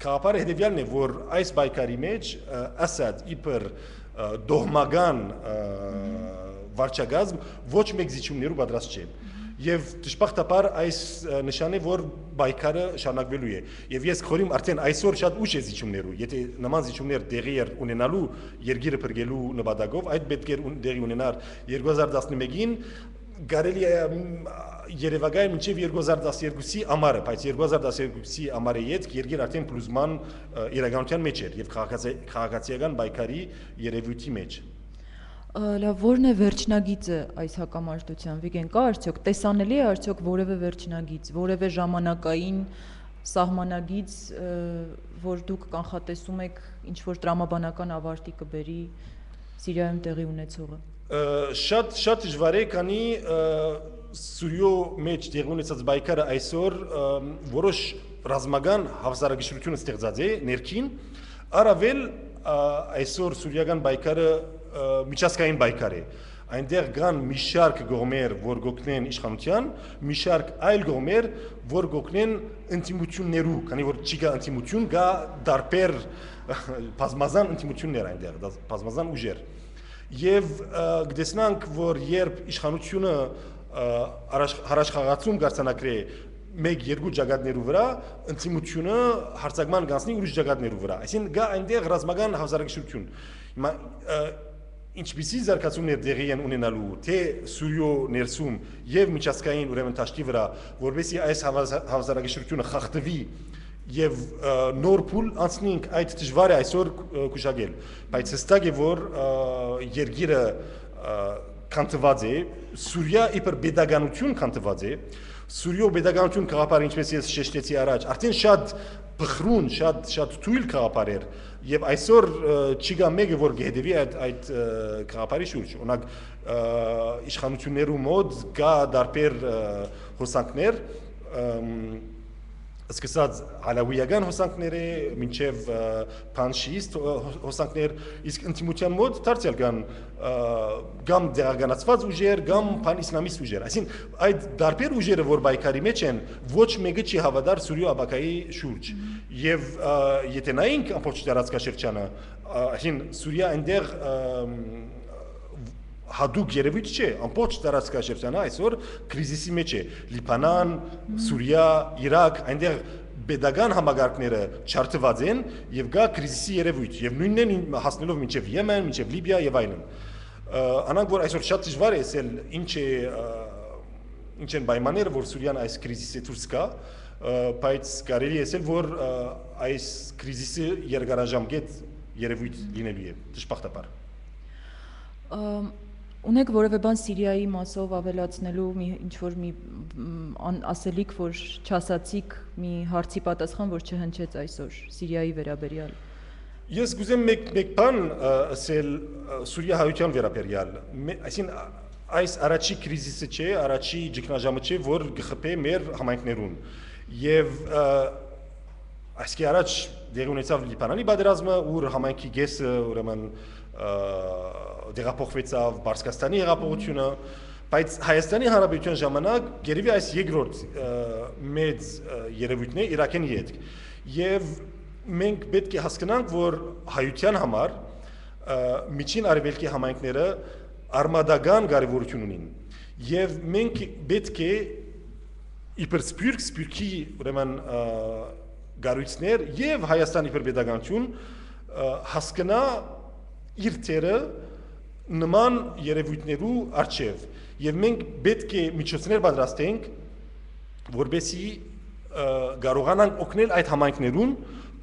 քաղաքարը հետեւյալն է, որ այս բայկարի մեջ Ասադ իբր դողմական վարչագազմ ոչ մեկ զիջումներու պատրաստ չէ։ Եվ դժբախտաբար այս նշան է, որ բայկարը շարունակվելու է։ Եվ ես խորիմ արդեն այսօր շատ ուշ է զիջումներու, եթե նման զիջումներ դեղի էր ունենալու երկիրը փրկելու նպատակով, այդ պետք էր դեղի ունենար 2011-ին, կարելի է երևակայել մինչև 2012-ի ամառը, բայց 2012-ի ամառի հետ երկիր արդեն փլուզման իրականության մեջ էր եւ քաղաքացիական բայկարի երևույթի մեջ։ Լավ, որն է վերջնագիծը այս հակամարտության, Վիգեն, կա արդյոք, տեսանելի է արդյոք որևէ վերջնագիծ, որևէ ժամանակային սահմանագիծ, որ դուք կանխատեսում եք ինչ-որ տրամաբանական ավարտի կբերի Սիրիայում տեղի ունեցողը։ Շատ դժվար է, քանի Սուրիո մեջ տեղի ունեցած բայկարը այսօր որոշ ռազմական հավասարակշռություն ստեղծած է ներքին, առավել այսօր սուրիական բայկարը միջազգային բայկար է։ այնտեղ կան մի շարք կողմեր, որ գոքնեն իշխանության, մի շարք այլ կողմեր, որ գոքնեն ինտիմություններու, քանի որ չի կա ինտիմություն, կա դարբեր բազմազան ինտիմություններ այնտեղ, բազմազան ուժեր։ Եվ գտեսնանք, որ երբ իշխանությունը հարաշխաղացում գարցանակրե մեկ-երկու ջագատներու վրա, ինտիմությունը հարցակման գանցնի ուրիշ ջագատներու վրա։ Այսինքն գա այնտեղ ռազմական հավասարակշռություն։ Հիմա ինչպիսի զարգացումներ տեղի են ունենալու թե Սուրիո ներսում եւ միջազգային ուրեմն դաշտի վրա, որովհետեւ այս հավասարակշռությունը խախտվի եւ նոր փուլ անցնենք այդ դժվար է այսօր կուշակել, բայց հստակ է որ երկիրը կանտված է, Սուրիա իբր pedagogiություն կանտված է, Սուրիո pedagogiություն գաղափարը ինչպես ես շեշտեցի առաջ, արդեն շատ բխրուն, շատ թույլ գաղափար էր եւ այսօր չի գա մեկը որ գեհդեվի այդ գաղափարի շուրջ, օրինակ իշխանություններու մոտ գա դարբեր հոսանքներ սկսած հալավիական հոսանքները մինչև փանշիստ հոսանքներ իսկ ինտիմության մոտ դարձյալ կան գամ դեղագանացված ուժեր կամ փան-իսլամիստ ուժեր այսինքն այդ դարբեր ուժերը որ բայկարի մեջ են ոչ մեկը չի հավատար Սուրիո աբակայի շուրջ եւ եթե նայենք ամբողջ տարածքաշրջանը այսինքն Սուրիա այնտեղ հադուկ երևույթ չէ, ամբողջ տարածքաշրջանը այսօր կրիզիսի մեջ է, Լիբանան, Սուրիա, Իրաք, այնտեղ pedagogan համագարկները չարթված են եւ գա կրիզիսի երևույթ եւ նույնն են հասնելով մինչեւ Եմեն, մինչեւ Լիբիա եւ այլն։ Անանք որ այսօր շատ դժվար է ասել ինչ են պայմանները որ Սուրիան այս կրիզիսից դուրս գա, բայց կարելի է ասել որ այս կրիզիսը երկարաժամկետ երևույթ լինելու է դժբախտաբար։ Ունեք որևէ բան Սիրիայի մասով ավելացնելու ինչ-որ մի ասելիք, որ չասացիք մի հարցի պատասխան, որ չհնչեց այսօր Սիրիայի վերաբերյալ։ Ես գուզեմ մեկ բան ասել Սուրիա հայության վերաբերյալ։ Այսինքն այս առաջի կրիզիսը չէ, առաջի ճգնաժամը չէ, որ գխփե մեր համայնքներուն։ Եվ այսքի առաջ դեղի ունեցավ Լիբանանի պատերազմը, ուր համայնքի գեսը ուրեմն դեղափոխվեցավ Բարսկաստանի հեղափոխությունը, բայց Հայաստանի Հանրապետության ժամանակ գերեւի այս երկրորդ մեծ երևույթն է Իրաքեն հետ։ Եվ մենք պետք է հասկանանք, որ հայության համար միջին արևելքի համայնքները արմադական կարևորություն ունին։ Եվ մենք պետք է իբր սպյուրքի ուրեմն գարույցներ եւ Հայաստանի իբր pedagogiություն հասկանա իր թերը նման երևույթներու արչև եւ մենք պետք է միջոցներ պատրաստենք որբեսի կարողանանք օգնել այդ համայնքներուն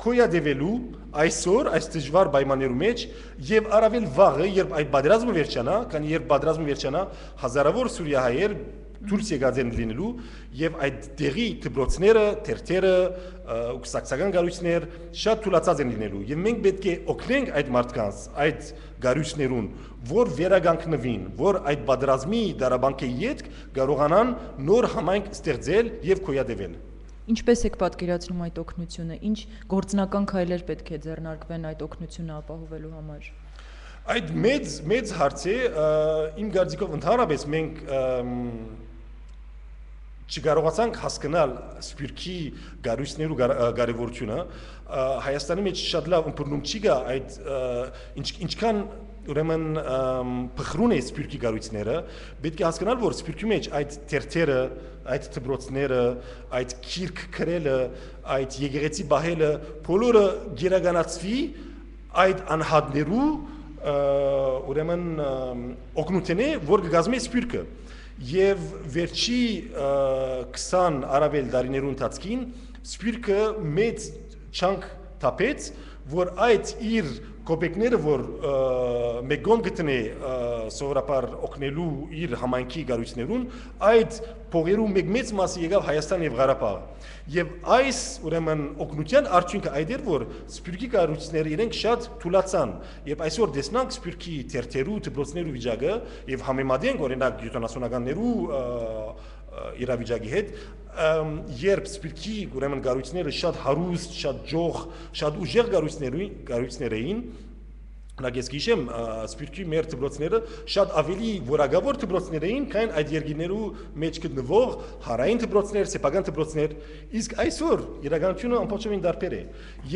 կոյադևելու այսօր այս դժվար պայմաններու մեջ եւ առավել վաղը երբ այդ պատերազմը վերջանա, քանի երբ պատերազմը վերջանա հազարավոր սուրիահայեր դուրս եկած են լինելու եւ այդ դեղի դպրոցները, թերթերը, ուսակցական գարույցներ շատ թուլացած են լինելու եւ մենք պետք է օգնենք այդ մարդկանց, այդ գարույցներուն, որ վերագանքնվին, որ այդ պատերազմի դարաբանկի յետք կարողանան նոր համայնք ստեղծել եւ կոյադևել։ Ինչպես եք պատկերացնում այդ օգնությունը, ինչ գործնական քայլեր պետք է ձեռնարկվեն այդ օգնությունը ապահովելու համար։ Այդ մեծ հարց է, իմ կարծիքով ընդհանրապես մենք չկարողացանք հասկանալ սպյուրքի գարույցներու կարևորությունը, Հայաստանի մեջ շատ լավ ըմբռնում չի գա այդ ինչքան ուրեմն փխրուն է սպյուրքի գարույցները, պետք է հասկանալ, որ սպյուրքի մեջ այդ թերթերը, այդ դպրոցները, այդ քիրք քրելը, այդ եկեղեցի բահելը, բոլորը գերականացվի այդ անհատներու ուրեմն օգնությունն է, որ կգազմի սպյուրքը եւ վերջի 20 առավել տարիներու ընթացքին սպյուրքը մեծ չանք թափեց, որ այդ իր կոպեկները, որ մեկոն գտնե սովորաբար օգնելու իր համայնքի գարույցներուն, այդ փողերու մեծ մասը եկավ Հայաստան եւ Ղարաբաղ։ Եվ այս ուրեմն օգնության արդյունքը այդ էր, որ սպյուրքի գարույցները իրենք շատ թուլացան։ Եվ այսօր տեսնանք սպյուրքի թերթերու, դպրոցներու վիճակը եւ համեմատենք օրինակ 70-ականներու իրավիճակի հետ, երբ սպյուրքի ուրեմն գարույցները շատ հարուստ, շատ ջող, շատ ուժեղ գարույցներ էին, Նագես գիշեմ սպիրկի մեր դպրոցները շատ ավելի որակավոր դպրոցներ էին, քան այդ երկիներու մեջ գտնվող հարային դպրոցներ, սեփական դպրոցներ, իսկ այսօր իրականությունը ամբողջովին դարբեր է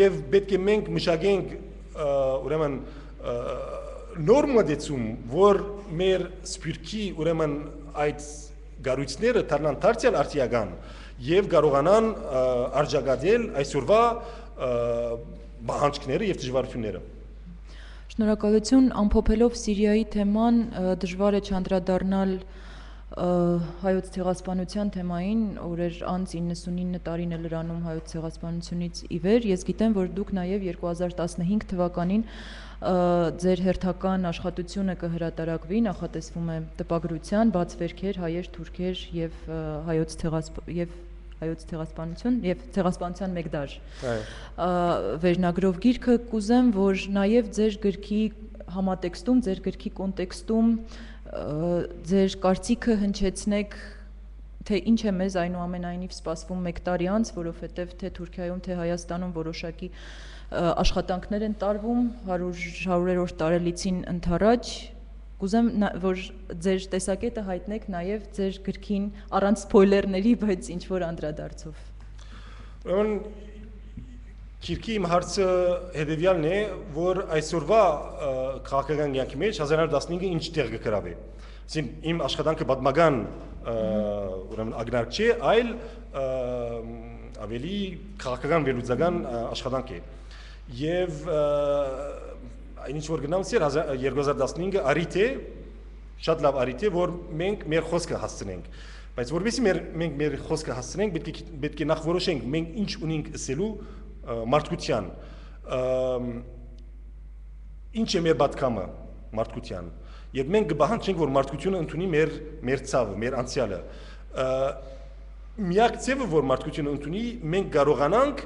եւ պետք է մենք մշակենք ուրեմն նոր մոտեցում, որ մեր սպիրկի ուրեմն այդ գառույցները դառնան դարձյալ արտիական եւ կարողանան արձագանքել այսօրվա բանջկները եւ դժվարությունները։ Շնորհակալություն, ամփոփելով Սիրիայի թեման դժվար է չանդրադառնալ հայոց ցեղասպանության թեմային, օրեր անց 99 տարին է լրանում հայոց ցեղասպանությունից ի վեր։ Ես գիտեմ, որ դուք նաև 2015 թվականին ձեր հերթական աշխատությունը կհրատարակվի, նախատեսվում է տպագրության, բաց վերքեր, հայեր, թուրքեր եւ հայոց ցեղասպանություն եւ ցեղասպանության մեկ դար վերնագրով գիրքը կուզեմ, որ նաեւ ձեր գրքի համատեքստում, ձեր գրքի կոնտեքստում ձեր կարծիքը հնչեցնեք, թե ինչ է մեզ այնուամենայնիվ սպասվում մեկ տարի անց, որովհետեւ թե Թուրքիայում, թե Հայաստանում որոշակի աշխատանքներ են տարվում 100-րդ տարելիցին ընթരാճ։ Կուզեմ, որ ձեր տեսակետը հայտնեք նաև ձեր գրքին առանց սփոյլերների, բայց ինչ-որ անդրադարձով։ Ուրեմն Քիրքի իմ հարցը հետևյալն է, որ այսօրվա քաղաքական կյանքի մեջ 1915-ը ինչ տեղ կգրավի։ Այսինքն իմ աշխատանքը պատմական ուրեմն ակնարկ չէ, այլ ավելի քաղաքական վերլուծական աշխատանք է։ Եվ այն ինչ որ գնամսեր 2015-ը արիթ է, շատ լավ արիթ է, որ մենք մեր խոսքը հասցնենք։ Բայց որովհետեւ մենք մեր խոսքը հասցնենք, պետք է նախ որոշենք մենք ինչ ունենք ասելու մարդկության, ինչ է մեր պատկամը մարդկության, եւ մենք կբահանջենք, որ մարդկությունը ընդունի մեր ցավը, մեր անցյալը։ Միակ ցավը, որ մարդկությունը ընդունի, մենք կարողանանք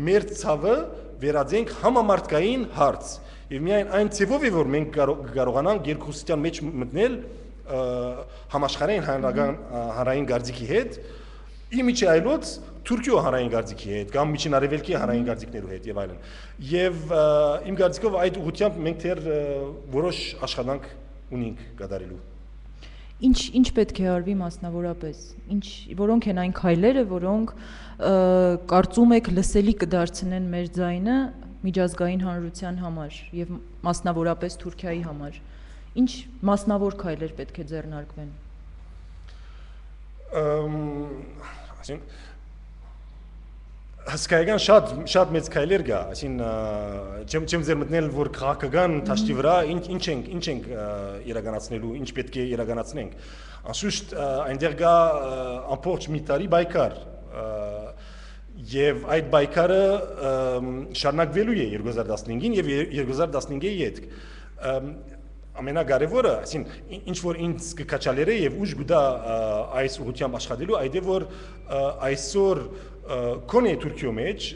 մեր ցավը վերածենք համամարտկային հարց։ Եվ միայն այն ցավով է, որ մենք կարողանանք երկխոսության մեջ մտնել համաշխարհային հանրային գարձիկի հետ, իմիջի այլոց Թուրքիո հանրային գարձիկի հետ, կամ միջին արևելքի հանրային գարձիկներու հետ եւ այլն։ Եվ իմ գարձիկով այդ ուղղությամբ մենք դեռ որոշ աշխատանք ունենք կատարելու։ Ինչ պետք է արվի մասնավորապես։ Որոնք են այն քայլերը, որոնք կարծում եք լսելի կդարձնեն մեր ձայնը միջազգային հանրության համար եւ մասնավորապես Թուրքիայի համար։ Ինչ մասնավոր քայլեր պետք է ձեռնարկվեն։ Հասկայական շատ մեծ քայլեր կա, այսինքն չեմ ձեր մտնել, որ քաղաքական դաշտի վրա ինչ ենք իրականացնելու, ինչ պետք է իրականացնենք։ Անշուշտ այնտեղ կա ամբողջ մի տարի պայքար, եւ այդ պայքարը շարունակվելու է 2015-ին եւ 2015-ի յետք։ Ամենակարևորը, այսինքն ինչ որ ինձ կկաչալերը եւ ուժ գուտա այս ուղղությամբ աշխատելու, այդ է որ այսօր կոնե Թուրքիո մեջ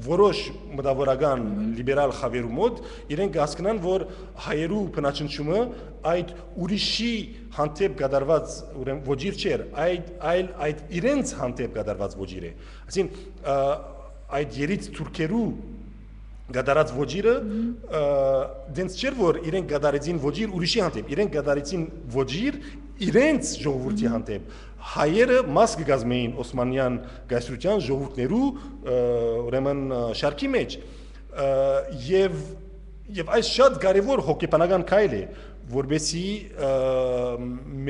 որոշ մտավորական լիբերալ խավերու մոտ իրենք հասկանան, որ հայերու բնաճնշումը այդ ուրիշի հանդեպ կատարված ուրեմն ոչիր չէ, այլ իրենց հանդեպ կատարված ոչիր է։ Այսինքն այդ երից թուրքերու գադարած ոչիրը դենց չէր, որ իրենք գադարեցին ոչիր ուրիշի հանդեպ, իրենք գադարեցին ոչիր իրենց ժողովրդի հանդեպ։ Հայերը մաս կգազմեին Օսմանյան գայսրության ժողովուրդներու ուրեմն շարքի մեջ եւ այս շատ կարեւոր հոգեբանական քայլ է, որբեսի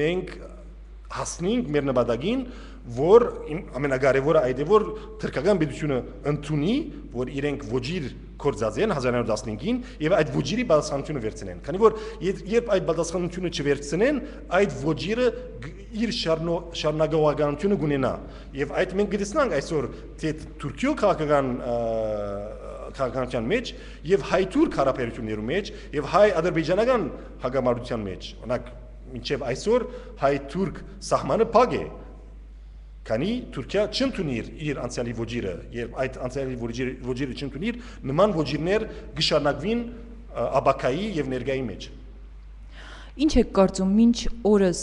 մենք հասնենք մեր նպատակին, որ ամենակարևորը այդ է, որ թուրքական պետությունը ընդունի, որ իրենք ոչիր կորցածեն 1915-ին եւ այդ ոչիրի պատասխանատվությունը վերցնեն։ Քանի որ երբ այդ պատասխանատվությունը չվերցնեն, այդ ոչիրը իր շարունակողականությունը կունենա։ Եվ այդ մենք գտեցնանք այսօր թե Թուրքիո քաղաքականության մեջ եւ հայ-թուրք հարաբերություններու մեջ եւ հայ-ադրբեջանական հակամարտության մեջ։ Օրինակ, մինչեւ այսօր հայ-թուրք սահմանը փակ է։ Քանի Թուրքիա չընդունիր իր անցյալի ոչիրը, երբ այդ անցյալի ոչիրը չընդունիր, նման ոչիրներ կշարունակվին աբակայի եւ ներգայի մեջ։ Ինչ եք կարծում, մինչ օրս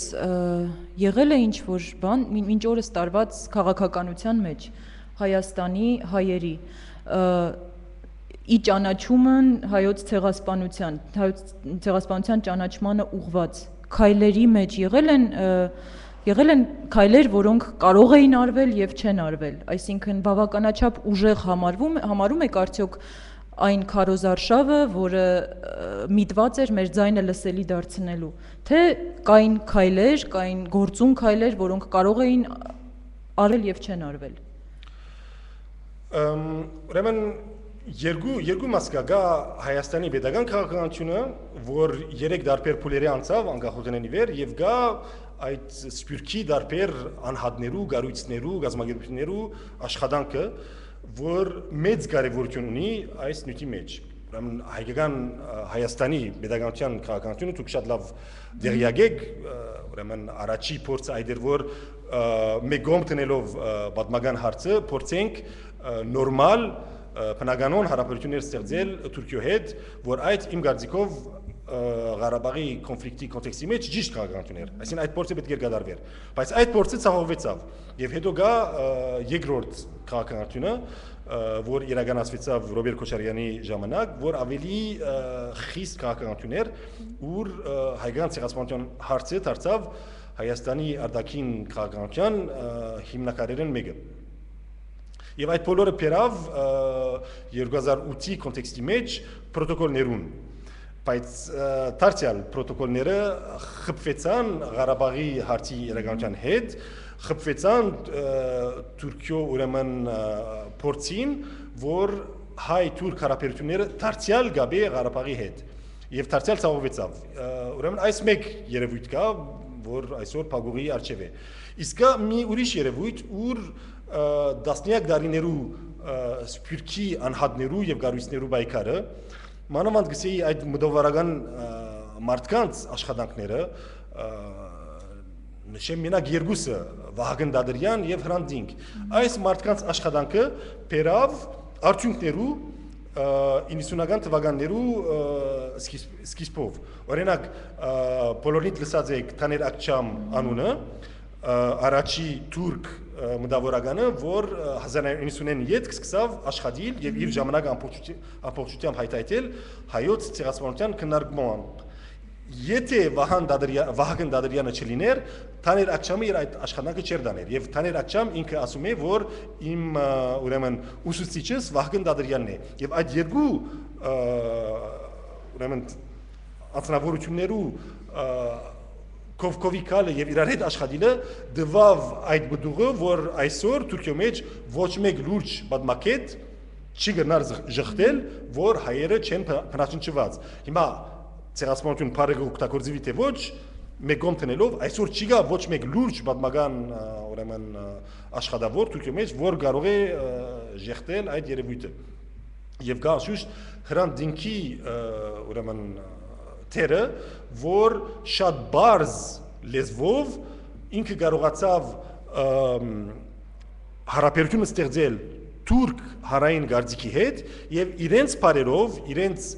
եղել է ինչ որ բան, մինչ օրս տարված քաղաքականության մեջ Հայաստանի հայերի ի ճանաչումն հայոց ցեղասպանության ճանաչմանը ուղված քայլերի մեջ եղել են քայլեր, որոնք կարող էին արվել եւ չեն արվել, այսինքն բավականաչափ ուժեղ համարում եք արդյոք այն քարոզարշավը, որը միտված էր մեր ձայնը լսելի դարձնելու, թե կային քայլեր, կային գործուն քայլեր, որոնք կարող էին արվել եւ չեն արվել։ Ուրեմն երկու մաս կա Հայաստանի pedagogan քաղաքականությունը, որ 3 դարբեր փուլերի անցավ անկախությունից վեր եւ գա այդ սպյուրքի դարբեր անհատներու, գառույցներու, գազագերբություններու աշխատանքը, որ մեծ կարևորություն ունի այս նյութի մեջ։ Ուրեմն հայկական Հայաստանի pedagogan քաղաքականությունը դուք շատ լավ դերյակ եք, ուրեմն առաջի փորձը այդ էր, որ մեկ կողմ տնելով պատմական հարցը փորձենք նորմալ բնականon հարաբերություններ ստեղծել Թուրքիո հետ, որ այդ իմ կարծիքով Ղարաբաղի կոնֆլիկտի կոնտեքստի մեջ ճիշտ քաղաքականություն էր, այսինքն այդ փորձը պետք է կատարվեր, բայց այդ փորձը ցավեցավ եւ հետո գա երկրորդ քաղաքականությունը, որ իրականացվեցավ Ռոբերտ Քոչարյանի ժամանակ, որ ավելի խիստ քաղաքականություն էր, ուր հայկական ցեղասպանության հարցը դարձավ Հայաստանի արտաքին քաղաքականության հիմնակարերն մեկը։ Եվ այդ բոլորը բերավ 2008-ի կոնտեքստի մեջ պրոտոկոլներուն, բայց դարձյալ պրոտոկոլները խփվեցան Ղարաբաղի հարցի իրականության հետ, խփվեցան Թուրքիո ուրեմն փորձին, որ հայ-թուրք հարաբերությունները դարձյալ գաբե Ղարաբաղի հետ, եւ դարձյալ ցավեցավ։ Ուրեմն այս մեկ երևույթ կա, որ այսօր փագուղի արժև է։ Իսկ մի ուրիշ երևույթ, ուր դասնյակ դարիներու սպյուրքի անհատներու եւ գառույցներու բայկարը մանավանդ գսեի այդ մտովարական մարդկանց աշխատանքները նշեմ մենակ երկուսը Վահագն Դադրյան եւ Հրանտ Դինգ այս մարդկանց աշխատանքը բերավ արդյունքներու 90-ական թվականներու սկիզբով օրինակ բոլորիդ լսած եք Թաներ Ակչամ անունը առաջի թուրք մտավորականը, որ 1999 յետ սկսավ աշխատել եւ իր ժամանակ ամբողջությամբ հայտարարել հայոց ցեղասպանության քննարկման։ Եթե Վահագն Դադրյանը չլիներ, Թաներ Ակչամը իր այդ աշխատանքը չէր դաներ եւ Թաներ Ակչամ ինքը ասում է, որ իմ ուրեմն ուսուցիչս Վահագն Դադրյանն է եւ այդ երկու ուրեմն անձնավորություններու Կովկովիկալը եւ իրար հետ աշխատելը դվավ այդ բդուղը, որ այսօր Թուրքիո մեջ ոչ մեկ լուրջ պատմակետ չի գնար ժխտել, որ հայերը չեն բնաշնչված։ Հիմա ցեղասպանություն բարեգ օգտագործվի թե ոչ, մեկ կողմ տնելով այսօր չի գա ոչ մեկ լուրջ պատմական ուրեմն աշխատավոր Թուրքիո մեջ, որ կարող է ժխտել այդ երևույթը։ Եվ գա շուտ Հրանտ Դինգի ուրեմն թերը, որ շատ բարձ լեզվով ինքը կարողացավ հարաբերություն ստեղծել թուրք հարային գարձիկի հետ եւ իրենց բարերով, իրենց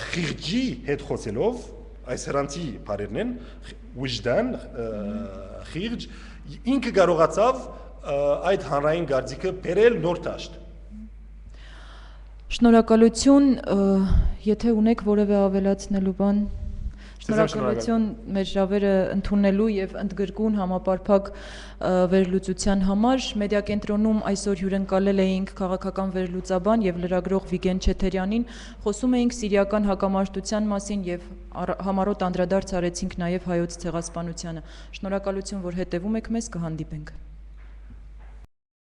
խիղճի հետ խոսելով, այս հրանցի բարերն են, ուժդան, խիղճ, ինքը կարողացավ այդ հանրային գարձիկը բերել նոր դաշտ։ Շնորհակալություն, եթե ունեք որևէ ավելացնելու բան, շնորհակալություն մեր ժավերը ընդունելու եւ ընդգրկուն համապարփակ վերլուծության համար։ Մեդիակենտրոնում այսօր հյուրընկալել էինք քաղաքական վերլուծաբան եւ լրագրող Վիգեն Չեթերյանին, խոսում էինք սիրիական հակամարտության մասին եւ համառոտ անդրադարձ արեցինք նաեւ հայոց ցեղասպանությանը։ Շնորհակալություն, որ հետեւում եք մեզ, կհանդիպենք։